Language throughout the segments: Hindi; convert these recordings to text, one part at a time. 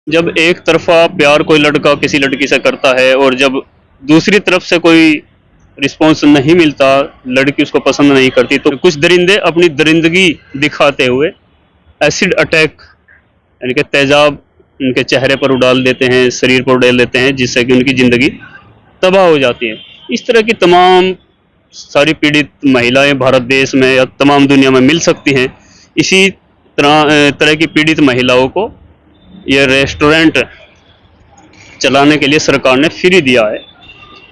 जब एक तरफा प्यार कोई लड़का किसी लड़की से करता है और जब दूसरी तरफ से कोई रिस्पॉन्स नहीं मिलता, लड़की उसको पसंद नहीं करती, तो कुछ दरिंदे अपनी दरिंदगी दिखाते हुए एसिड अटैक यानी कि तेजाब उनके चेहरे पर उड़ाल देते हैं, शरीर पर उड़ाल देते हैं, जिससे कि उनकी ज़िंदगी तबाह हो जाती है। इस तरह की तमाम सारी पीड़ित महिलाएं भारत देश में या तमाम दुनिया में मिल सकती हैं। इसी तरह की पीड़ित महिलाओं को यह रेस्टोरेंट चलाने के लिए सरकार ने फ्री दिया है।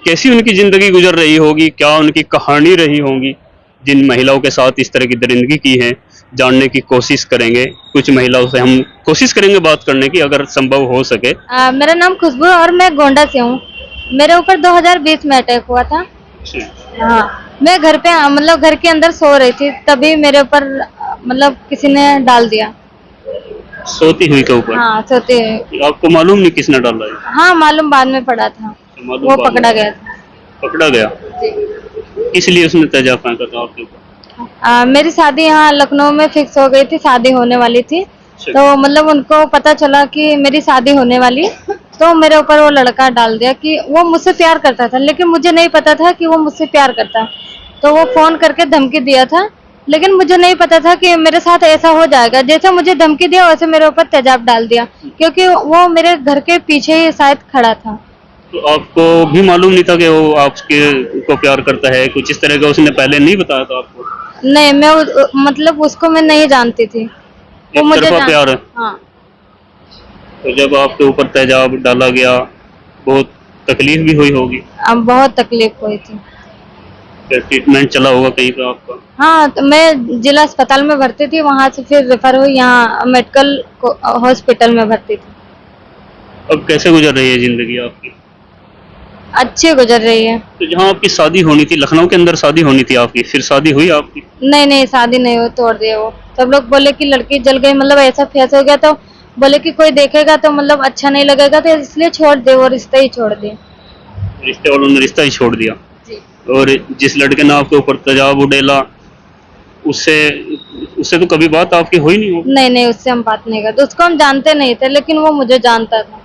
कैसी उनकी ज़िंदगी गुजर रही होगी, क्या उनकी कहानी रही होगी जिन महिलाओं के साथ इस तरह की दरिंदगी की है, जानने की कोशिश करेंगे। कुछ महिलाओं से हम कोशिश करेंगे बात करने की, अगर संभव हो सके। मेरा नाम खुशबू और मैं गोंडा से हूँ। मेरे ऊपर 2020 में अटैक हुआ था। हाँ, मैं घर पे मतलब घर के अंदर सो रही थी, तभी मेरे ऊपर मतलब किसी ने डाल दिया। सोती हुई के ऊपर? हाँ, सोते हुए। आपको मालूम नहीं किसने डाला है? हाँ, मालूम बाद में पड़ा था, मालूम वो बाद पकड़ा में गया था। पकड़ा गया? इसलिए उसने तेजाब फेंका था आपके ऊपर? मेरी शादी यहाँ लखनऊ में फिक्स हो गई थी, शादी होने वाली थी, तो मतलब उनको पता चला कि मेरी शादी होने वाली, तो मेरे ऊपर वो लड़का डाल दिया कि वो मुझसे प्यार करता था, लेकिन मुझे नहीं पता था कि वो मुझसे प्यार करता है। तो वो फोन करके धमकी दिया था, लेकिन मुझे नहीं पता था कि मेरे साथ ऐसा हो जाएगा। जैसे मुझे धमकी दिया वैसे मेरे ऊपर तेजाब डाल दिया, क्योंकि वो मेरे घर के पीछे ही शायद खड़ा था। तो आपको भी मालूम नहीं था कि वो आपके को प्यार करता है? कुछ इस तरह का उसने पहले नहीं बताया था आपको? नहीं, मैं मतलब उसको मैं नहीं जानती थी, वो एक मुझे तरफा प्यार है? हाँ। तो जब आपके ऊपर तेजाब डाला गया, बहुत तकलीफ भी हुई होगी? अब बहुत तकलीफ हुई थी। फिर ट्रीटमेंट चला होगा कहीं पे आपका? हाँ, तो मैं जिला अस्पताल में भर्ती थी, वहाँ से फिर रेफर हुई यहाँ मेडिकल हॉस्पिटल में भर्ती थी। अब कैसे गुजर रही है जिंदगी आपकी? अच्छी गुजर रही है। तो जहाँ आपकी शादी होनी थी, लखनऊ के अंदर शादी होनी थी आपकी, फिर शादी हुई आपकी? नहीं नहीं, शादी नहीं हुई, तोड़ दिया वो। सब लोग बोले कि लड़की जल गई, मतलब ऐसा फेस हो गया, तो बोले कि कोई देखेगा तो मतलब अच्छा नहीं लगेगा, तो इसलिए छोड़ दे, वो रिश्ता ही छोड़ दिया। रिश्ते वालों ने रिश्ता ही छोड़ दिया? जी। और जिस लड़के ने आपके ऊपर तेजाब उड़ेला, उससे उससे तो कभी बात आपकी हुई नहीं होगी? नहीं नहीं, उससे हम बात नहीं करते, उसको हम जानते नहीं थे, लेकिन वो मुझे जानता था,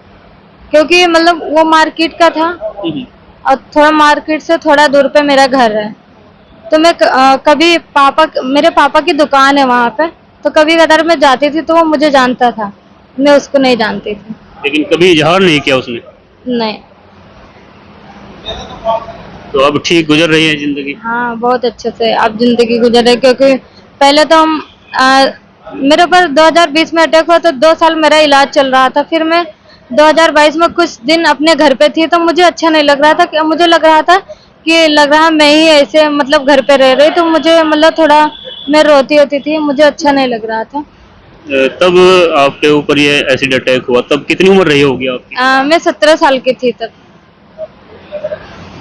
क्योंकि मतलब वो मार्केट का था और थोड़ा मार्केट से थोड़ा दूर पे मेरा घर है। तो मैं कभी मेरे पापा की दुकान है वहाँ पे, तो कभी कदार मैं जाती थी, तो वो मुझे जानता था, मैं उसको नहीं जानती थी। लेकिन कभी इजहार नहीं किया उसने? नहीं। तो अब ठीक गुजर रही है जिंदगी? हाँ, बहुत अच्छे से अब जिंदगी गुजर रही है, क्योंकि पहले तो मेरे ऊपर 2020 में अटैक हुआ, तो 2 साल मेरा इलाज चल रहा था। फिर मैं 2022 में कुछ दिन अपने घर पे थी, तो मुझे अच्छा नहीं लग रहा था, मुझे लग रहा था कि मैं ही ऐसे मतलब घर पे रह रही, तो मुझे मतलब थोड़ा मैं रोती होती थी, मुझे अच्छा नहीं लग रहा था। तब आपके ऊपर ये एसिड अटैक हुआ, तब कितनी उम्र रही होगी आपकी? मैं 17 साल की थी तब।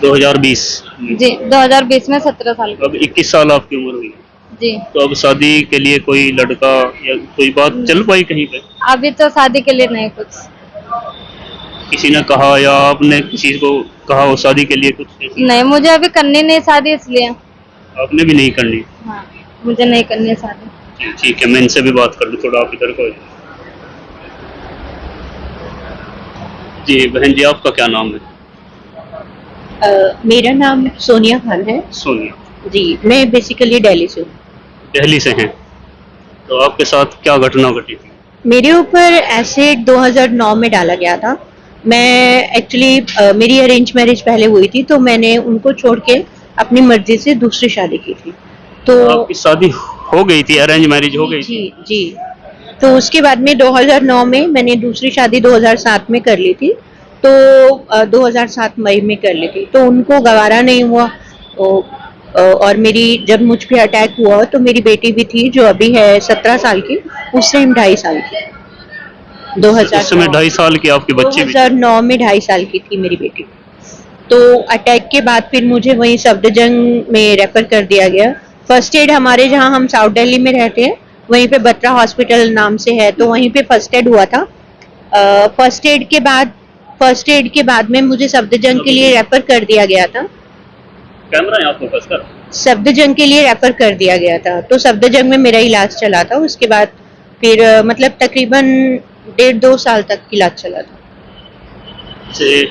2020? जी, 2020 में 17 साल की। अब 21 साल आपकी उम्र हुई? जी। तो अब शादी के लिए कोई लड़का या कोई बात चल पाई कहीं पे? अभी तो शादी के लिए नहीं कुछ। किसी ने कहा या आपने किसी को कहा हो शादी के लिए कुछ? नहीं, मुझे अभी करनी नहीं शादी, इसलिए। आपने भी नहीं करनी? हाँ, मुझे नहीं करनी है शादी। ठीक है, मैं इनसे भी बात कर लूँ, थोड़ा आप इधर को। जी बहन जी, आपका क्या नाम है? मेरा नाम सोनिया खान है। सोनिया जी, मैं बेसिकली दिल्ली से हूँ। दिल्ली से हैं? तो आपके साथ क्या घटना घटी थी? मेरे ऊपर एसिड 2009 में डाला गया था। मैं एक्चुअली मेरी अरेंज मैरिज पहले हुई थी, तो मैंने उनको छोड़ के अपनी मर्जी से दूसरी शादी की थी। तो आपकी शादी हो गई थी, अरेंज मैरिज हो गई थी? जी जी। तो उसके बाद में 2009 में मैंने दूसरी शादी 2007 में कर ली थी। तो 2007 मई में कर ली थी, तो उनको गवारा नहीं हुआ। और मेरी जब मुझ पे अटैक हुआ, तो मेरी बेटी भी थी जो अभी है 17 साल की, उस टाइम 2.5 साल की। 2009 उस समय 2.5 साल की आपकी बच्ची भी? 2009 में 2.5 साल की थी मेरी बेटी। तो अटैक के बाद फिर मुझे वहीं सफदरजंग में रेफर कर दिया गया। फर्स्ट एड हमारे जहाँ हम साउथ दिल्ली में रहते हैं, वहीं पे बत्रा हॉस्पिटल नाम से है, तो वहीं पे फर्स्ट एड हुआ था। फर्स्ट एड के बाद में मुझे सफदरजंग के लिए रेफर कर दिया गया था। कैमरा है आपको फोकस कर? सफदरजंग के लिए रेफर कर दिया गया था, तो सफदरजंग में मेरा इलाज चला था। उसके बाद फिर मतलब तकरीबन 1.5-2 साल तक इलाज चला था। से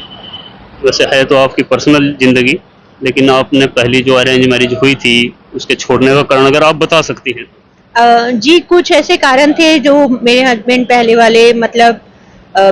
वैसे है तो आपकी पर्सनल जिंदगी, लेकिन आपने पहली जो अरेंज मैरिज हुई थी उसके छोड़ने का कारण अगर आप बता सकती हैं। जी कुछ ऐसे कारण थे जो मेरे हस्बैंड पहले वाले मतलब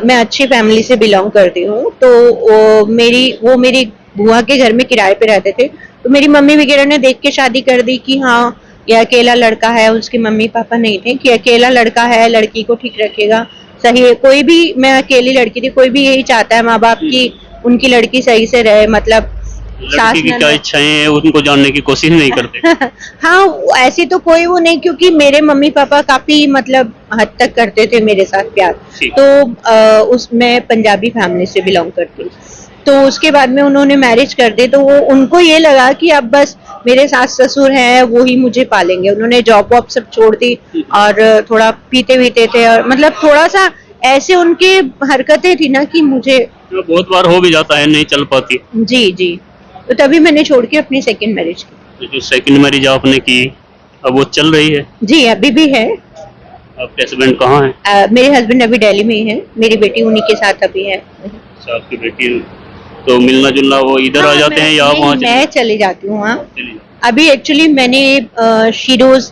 मैं अच्छी फैमिली से बिलोंग करती हूँ, तो वो मेरी बुआ के घर में किराए पे रहते थे, तो मेरी मम्मी वगैरह ने देख के शादी कर दी कि हाँ ये अकेला लड़का है, उसके मम्मी पापा नहीं थे कि अकेला लड़का है, लड़की को ठीक रखेगा, सही है। कोई भी, मैं अकेली लड़की थी, कोई भी यही चाहता है माँ बाप की उनकी लड़की सही से रहे, मतलब लड़की की क्या इच्छाएं हैं उनको जानने की कोशिश नहीं करते। हाँ ऐसी तो कोई वो नहीं, क्योंकि मेरे मम्मी पापा काफी मतलब हद तक करते थे मेरे साथ प्यार, तो मैं पंजाबी फैमिली से बिलोंग करती हूँ, तो उसके बाद में उन्होंने मैरिज कर दी, तो वो उनको ये लगा कि अब बस मेरे सास ससुर हैं वो ही मुझे पालेंगे। उन्होंने जॉब वॉब सब छोड़ दी और थोड़ा पीते वीते थे, और मतलब थोड़ा सा ऐसे उनकी हरकतें थी ना कि मुझे बहुत बार हो भी जाता है, नहीं चल पाती। जी जी, तो तभी मैंने छोड़ के अपनी सेकंड मैरिज की। जो सेकंड मैरिज आपने की अब वो चल रही है? जी अभी भी है। आपके हस्बैंड कहाँ हैं? मेरे हस्बैंड अभी दिल्ली में ही है, मेरी बेटी उन्हीं के साथ अभी है। अच्छा, आपकी बेटी तो मिलना जुलना वो इधर आ जाते हैं या आप वहाँ मैं चली जाती हूँ वहाँ। चली जाती अभी एक्चुअली मैंने शीरोज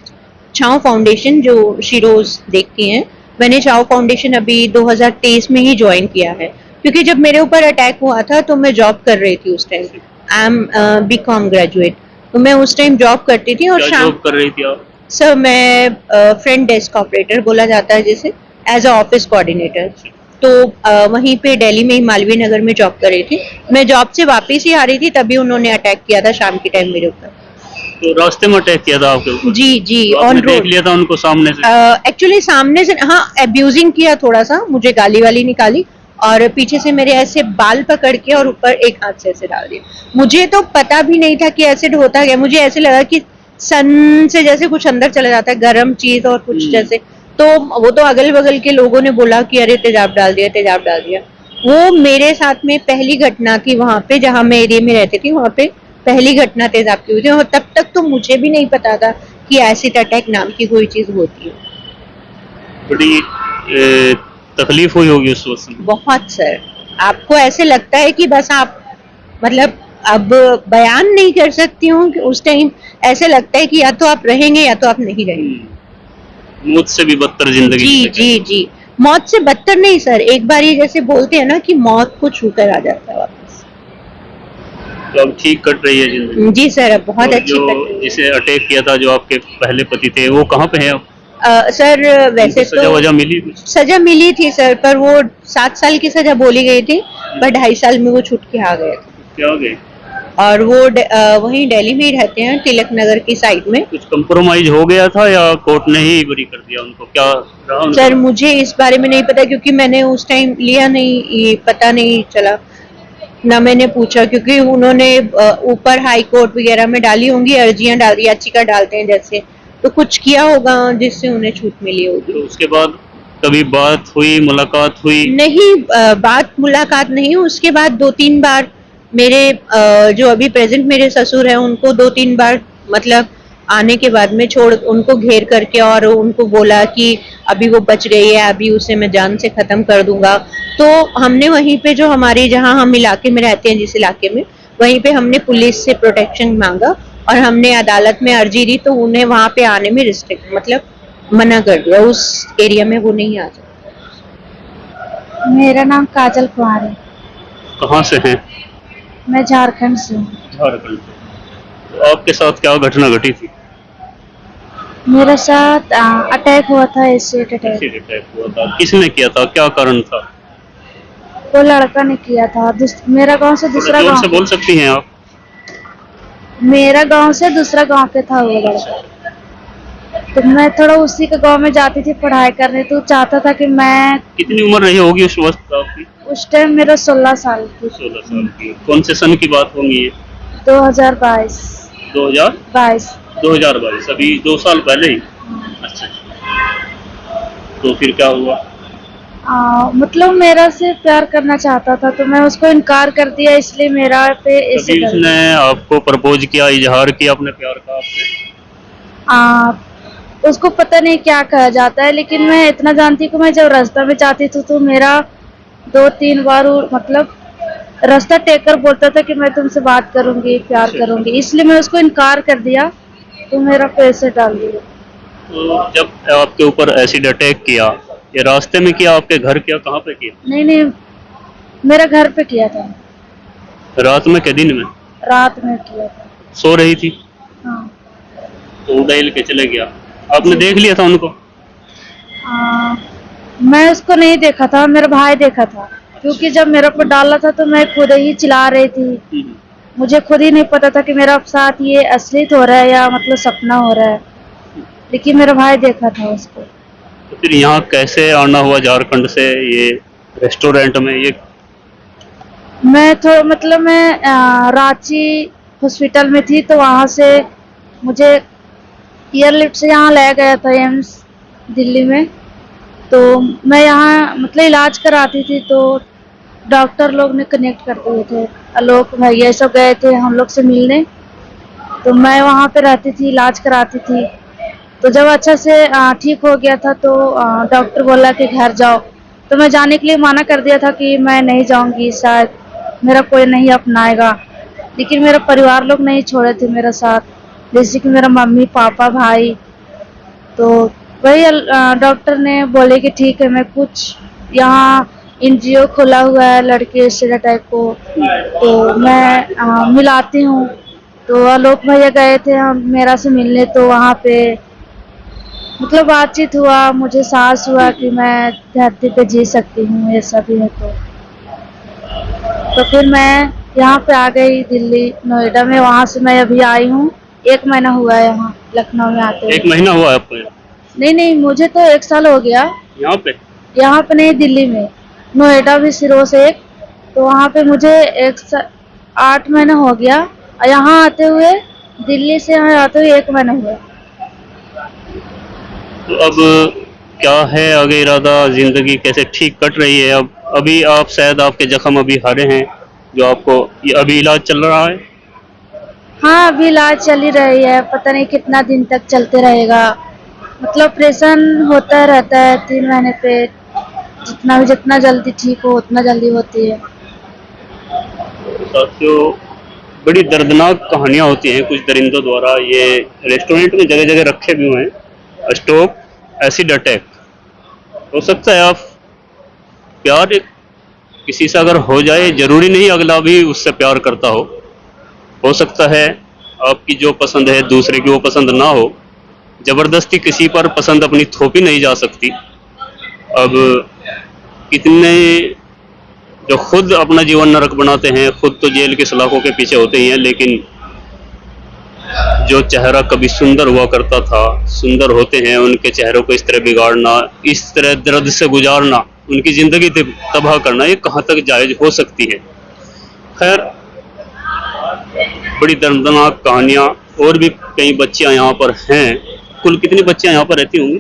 छाव फाउंडेशन, जो शीरोज देखती हैं, मैंने छाव फाउंडेशन अभी 2023 में ही ज्वाइन किया है, क्योंकि जब मेरे ऊपर अटैक हुआ था तो मैं जॉब कर रही थी उस time. I am BCom graduate, तो मैं उस टाइम जॉब करती थी। और क्या जॉब कर रही थी आप? सर मैं फ्रंट डेस्क ऑपरेटर बोला जाता है जैसे, एज अ ऑफिस कोऑर्डिनेटर, तो वहीं पे दिल्ली में ही मालवीय नगर में जॉब कर रही थी। मैं जॉब से वापस ही आ रही थी तभी उन्होंने अटैक किया था शाम के टाइम मेरे ऊपर। तो रास्ते में अटैक किया था आपके ऊपर? जी जी, तो ऑन आपने रोड। देख लिया था उनको सामने से? एक्चुअली सामने से हाँ, अब्यूजिंग किया थोड़ा सा, मुझे गाली वाली निकाली और पीछे से मेरे ऐसे बाल पकड़ के और ऊपर एक हाथ से ऐसे डाल दिया। मुझे तो पता भी नहीं था कि एसिड होता क्या, मुझे ऐसे लगा कि सन से जैसे कुछ अंदर चला जाता है, गर्म चीज और कुछ जैसे, तो वो तो अगल बगल के लोगों ने बोला कि अरे तेजाब डाल दिया, तेजाब डाल दिया। वो मेरे साथ में पहली घटना थी वहां पे, जहां मैं एरिया में रहती थी, वहां पे पहली घटना तेजाब की हुई थी, और तब तक तो मुझे भी नहीं पता था कि एसिड अटैक नाम की कोई चीज होती है। बड़ी तकलीफ हुई होगी उस वक्त? बहुत सर, आपको ऐसे लगता है कि बस आप मतलब अब बयान नहीं कर सकती हूँ कि उस टाइम ऐसे लगता है कि या तो आप रहेंगे या तो आप नहीं रहेंगे। मौत से भी बदतर जिंदगी। जी जी जी, मौत से बदतर नहीं सर, एक बार ये जैसे बोलते हैं ना कि मौत को छूकर आ जाता है वापस। तो अब ठीक कट रही है जिंदगी? जी सर, अब बहुत अच्छी कट रही है। जिसे अटैक किया था जो आपके पहले पति थे, वो कहाँ पे हैं अब? सर वैसे तो सजा वजह मिली कुछ? सजा मिली थी सर, पर वो 7 साल की सजा बोली गई थी, पर 2.5 साल में वो छूट के आ गए थे। क्या हो गए? और वो वहीं दिल्ली में ही रहते हैं, तिलक नगर की साइड में। कुछ कंप्रोमाइज हो गया था या कोर्ट ने ही बरी कर दिया उनको, क्या रहा उनका? सर मुझे इस बारे में नहीं पता, क्योंकि मैंने उस टाइम लिया नहीं, ये पता नहीं चला ना मैंने पूछा, क्योंकि उन्होंने ऊपर हाई कोर्ट वगैरह में डाली होंगी अर्जियां, डाल दी, याचिका डालते हैं जैसे, तो कुछ किया होगा जिससे उन्हें छूट मिली होगी। तो उसके बाद कभी बात हुई, मुलाकात हुई? नहीं, बात मुलाकात नहीं, उसके बाद 2-3 बार मेरे जो अभी प्रेजेंट मेरे ससुर हैं उनको 2-3 बार मतलब आने के बाद में छोड़ उनको घेर करके और उनको बोला कि अभी वो बच गई है, अभी उसे मैं जान से खत्म कर दूंगा। तो हमने वहीं पे जो हमारे जहां हम इलाके में रहते हैं, जिस इलाके में, वहीं पे हमने पुलिस से प्रोटेक्शन मांगा और हमने अदालत में अर्जी दी, तो उन्हें वहां पे आने में रिस्ट्रिक्ट मतलब मना कर दिया, उस एरिया में वो नहीं आ सकते। मेरा नाम काजल कुमार है। कहाँ से हैं? मैं झारखंड से हूँ। झारखंड से। तो आपके साथ क्या घटना घटी थी? मेरे साथ अटैक हुआ था, एसिड अटैक। एसिड अटैक हुआ था, किसने किया था, क्या कारण था? वो लड़का ने किया था, मेरा गांव से दूसरा जोर से गांव, बोल सकती हैं आप? मेरा गांव से दूसरा गांव पे था वो लड़का। तो मैं थोड़ा उसी के गांव में जाती थी पढ़ाई करने, तो चाहता था कि मैं, कितनी उम्र रही होगी उस वक्त आपकी? उस टाइम मेरा 16 साल थी। 16 साल की। कौन से सन की बात होंगी ये? 2022। 2022, अभी 2 साल पहले ही। अच्छा, तो फिर क्या हुआ? मतलब मेरा से प्यार करना चाहता था, तो मैं उसको इनकार कर दिया, इसलिए मेरा पे ऐसे कभी कर उसने आपको प्रपोज किया, इजहार किया अपने प्यार का आपसे? आ, उसको पता नहीं क्या कहा जाता है, लेकिन मैं इतना जानती हूँ कि मैं जब रास्ता में जाती थी तो मेरा 2-3 बार मतलब रास्ता टेक कर बोलता था कि मैं तुमसे बात करूंगी, प्यार करूंगी, इसलिए मैं उसको इनकार कर दिया तो मेरा पैसे डाल दिया। तो जब आपके ऊपर एसिड अटैक किया, ये रास्ते में किया, आपके घर किया, कहाँ पे किया? नहीं, मेरा घर पे किया था। रात में के दिन में? रात में किया था। सो रही थी हाँ। तो उड़ेल के चले गया। आपने देख लिया था उनको? मैं उसको नहीं देखा था, मेरा भाई देखा था, क्योंकि जब मेरे ऊपर डाला था तो मैं खुद ही चिल्ला रही थी। मुझे खुद ही नहीं पता था कि मेरा साथ ये असलियत हो रहा है या मतलब सपना हो रहा है, लेकिन मेरा भाई देखा था उसको। तो फिर यहाँ कैसे आना हुआ झारखंड से ये रेस्टोरेंट में? ये मैं तो मतलब मैं रांची हॉस्पिटल में थी, तो वहाँ से मुझे एयरलिफ्ट से यहाँ ले गया था एम्स दिल्ली में। तो मैं यहाँ मतलब इलाज कराती थी, तो डॉक्टर लोग ने कनेक्ट कर दिए थे, आलोक भैया सब गए थे हम लोग से मिलने। तो मैं वहाँ पे रहती थी, इलाज कराती थी। तो जब अच्छा से ठीक हो गया था तो डॉक्टर बोला कि घर जाओ। तो मैं जाने के लिए मना कर दिया था कि मैं नहीं जाऊँगी, शायद मेरा कोई नहीं अपनाएगा, लेकिन मेरा परिवार लोग नहीं छोड़े थे मेरा साथ, जैसे कि मेरा मम्मी पापा भाई। तो वही डॉक्टर ने बोले कि ठीक है, मैं कुछ यहाँ एनजीओ खोला हुआ है लड़के स्टेरियोटाइप को, तो मैं मिलाती हूँ। तो आलोक भैया गए थे हम मेरा से मिलने, तो वहाँ पे मतलब बातचीत हुआ, मुझे साहस हुआ कि मैं धरती पे जी सकती हूँ, ऐसा भी है। तो फिर मैं यहाँ पे आ गई दिल्ली नोएडा में, वहाँ से मैं अभी आई हूँ, 1 महीना हुआ है यहाँ लखनऊ में आते हुए। 1 महीना हुआ है आपको? नहीं, मुझे तो 1 साल हो गया। यहाँ पे नहीं, दिल्ली में, नोएडा भी सिरों से एक, तो वहाँ पे मुझे 8 महीना हो गया, और यहाँ आते हुए दिल्ली से यहाँ आते हुए 1 महीना हुआ। तो अब क्या है आगे इरादा? जिंदगी कैसे ठीक कट रही है? अब अभी आप शायद आपके जख्म अभी हरे हैं, जो आपको ये अभी इलाज चल रहा है? हाँ, अभी इलाज चल ही रही है, पता नहीं कितना दिन तक चलते रहेगा। मतलब ऑपरेशन होता रहता है 3 महीने पे, जितना जल्दी ठीक हो उतना जल्दी होती है। साथियों, बड़ी दर्दनाक कहानियां होती हैं कुछ दरिंदों द्वारा। ये रेस्टोरेंट में जगह जगह रखे भी हुए हैं स्ट्रोक, एसिड अटैक। हो सकता है आप प्यार किसी से अगर हो जाए, जरूरी नहीं अगला भी उससे प्यार करता हो सकता है आपकी जो पसंद है दूसरे की वो पसंद ना हो। जबरदस्ती किसी पर पसंद अपनी थोपी नहीं जा सकती। अब कितने जो खुद अपना जीवन नरक बनाते हैं, खुद तो जेल की सलाखों के पीछे होते ही हैं, लेकिन जो चेहरा कभी सुंदर हुआ करता था, सुंदर होते हैं, उनके चेहरों को इस तरह बिगाड़ना, इस तरह दर्द से गुजारना, उनकी जिंदगी तबाह करना, ये कहाँ तक जायज हो सकती है? खैर, बड़ी दर्दनाक कहानियाँ। और भी कई बच्चियाँ यहाँ पर हैं। कुल कितनी बच्चियाँ यहाँ पर रहती होंगी?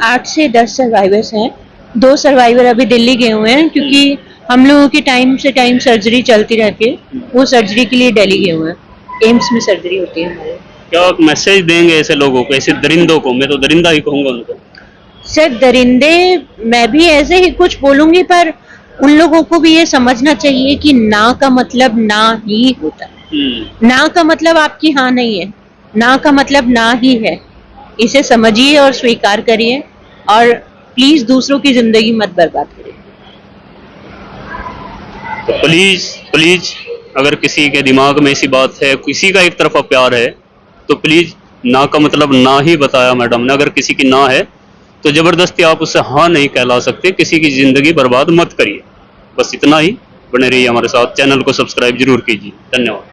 8 से 10 सर्वाइवर्स हैं। 2 सर्वाइवर अभी दिल्ली गए हुए हैं, क्योंकि हम लोगों की टाइम से टाइम सर्जरी चलती रहती है, वो सर्जरी के लिए दिल्ली गए हुए हैं। एम्स में सर्जरी होती है हमारे। क्या आप मैसेज देंगे ऐसे लोगों को, ऐसे दरिंदों को? मैं तो दरिंदा ही कहूँगा उनको। सर, दरिंदे मैं भी ऐसे ही कुछ बोलूंगी, पर उन लोगों को भी ये समझना चाहिए कि ना का मतलब ना ही होता है। ना का मतलब आपकी हाँ नहीं है, ना का मतलब ना ही है। इसे समझिए और स्वीकार करिए, और प्लीज दूसरों की जिंदगी मत बर्बाद करिए। तो प्लीज अगर किसी के दिमाग में ऐसी बात है, किसी का एक तरफा प्यार है, तो प्लीज ना का मतलब ना ही बताया मैडम ने। अगर किसी की ना है तो जबरदस्ती आप उससे हाँ नहीं कहला सकते। किसी की जिंदगी बर्बाद मत करिए। बस इतना ही। बने रहिए हमारे साथ, चैनल को सब्सक्राइब जरूर कीजिए। धन्यवाद।